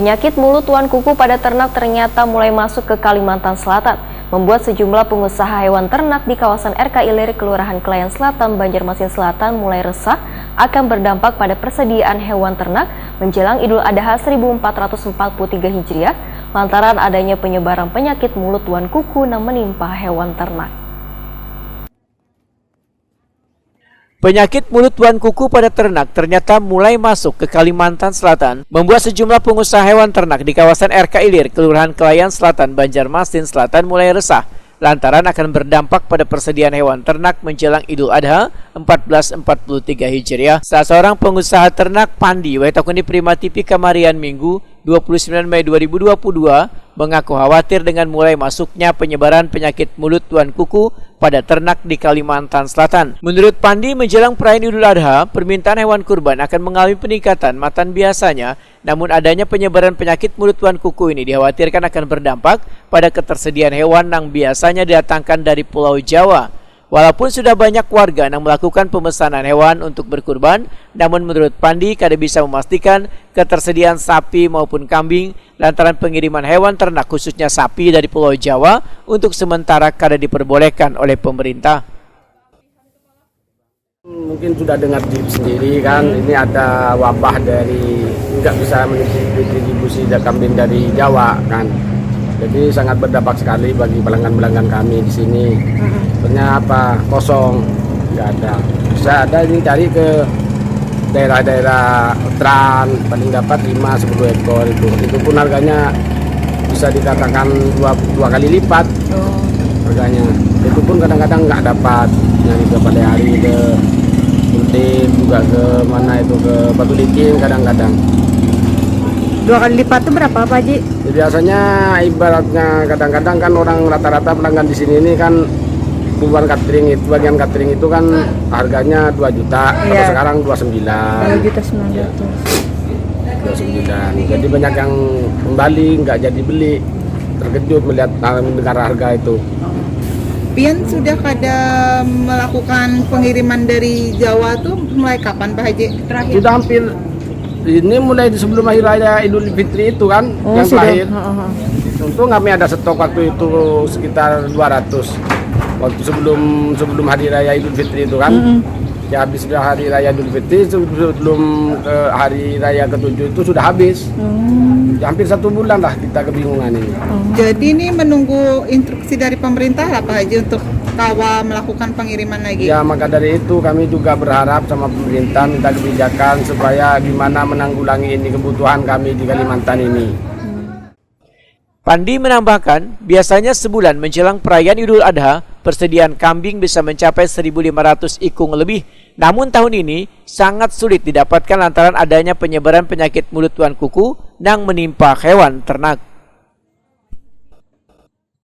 Penyakit mulut tuan kuku pada ternak ternyata mulai masuk ke Kalimantan Selatan, membuat sejumlah pengusaha hewan ternak di kawasan RK Ilir, Kelurahan Kelayan Selatan, Banjarmasin Selatan mulai resah akan berdampak pada persediaan hewan ternak menjelang Idul Adha 1443 Hijriah lantaran adanya penyebaran penyakit mulut tuan kuku yang menimpa hewan ternak. Penyakit mulut tuan kuku pada ternak ternyata mulai masuk ke Kalimantan Selatan, membuat sejumlah pengusaha hewan ternak di kawasan RK Ilir, Kelurahan Kelayan Selatan, Banjarmasin Selatan mulai resah lantaran akan berdampak pada persediaan hewan ternak menjelang Idul Adha 1443 Hijriah. Salah seorang pengusaha ternak Pandi Waitakuni Primatipi Kamarian Minggu 29 Mei 2022 mengaku khawatir dengan mulai masuknya penyebaran penyakit mulut tuan kuku pada ternak di Kalimantan Selatan. Menurut Pandi, menjelang perayaan Idul Adha, permintaan hewan kurban akan mengalami peningkatan matan biasanya, namun adanya penyebaran penyakit mulut tuan kuku ini dikhawatirkan akan berdampak pada ketersediaan hewan yang biasanya didatangkan dari Pulau Jawa. Walaupun sudah banyak warga yang melakukan pemesanan hewan untuk berkurban, namun menurut Pandi kada bisa memastikan ketersediaan sapi maupun kambing lantaran pengiriman hewan ternak khususnya sapi dari Pulau Jawa untuk sementara kada diperbolehkan oleh pemerintah. Mungkin sudah dengar sendiri kan, ini ada wabah dari nggak bisa mendistribusi kambing dari Jawa kan. Jadi sangat berdampak sekali bagi pelanggan-pelanggan kami di sini. Sebenarnya apa, kosong, nggak ada. Bisa ada ini cari ke daerah-daerah Tran, paling dapat 5-10 ekor itu. Itu pun harganya bisa dikatakan dua kali lipat harganya. Itu pun kadang-kadang nggak dapat. Nyari ke Baleari, ke Kuntit, juga ke mana itu, ke Batu Licin kadang-kadang. 2 kali lipat itu berapa Pak Haji? Ya, biasanya ibaratnya kadang-kadang kan orang rata-rata pelanggan di sini ini kan bagian catering itu kan harganya 2 juta, kalau sekarang 29. 2.900.000. Ya. 29. Jadi banyak yang kembali nggak jadi beli, terkejut melihat mendengar harga itu. Pian sudah kada melakukan pengiriman dari Jawa tuh mulai kapan Pak Haji? Terakhir? Sudah hampir. Ini mulai sebelum Hari Raya Idul Fitri itu kan, yang terakhir. Untung kami ada stok waktu itu sekitar 200. Waktu sebelum Hari Raya Idul Fitri itu kan. Ya habis Hari Raya Idul Fitri, sebelum ke Hari Raya ke-7 itu sudah habis. Ya, hampir 1 bulan lah kita kebingungan ini. Jadi ini menunggu instruksi dari pemerintah lah Pak Haji untuk kawa melakukan pengiriman lagi? Ya, maka dari itu kami juga berharap sama pemerintah minta kebijakan supaya gimana menanggulangi ini kebutuhan kami di Kalimantan ini. Pandi menambahkan, biasanya sebulan menjelang perayaan Idul Adha, persediaan kambing bisa mencapai 1.500 ikung lebih. Namun tahun ini sangat sulit didapatkan lantaran adanya penyebaran penyakit mulut tuan kuku yang menimpa hewan ternak.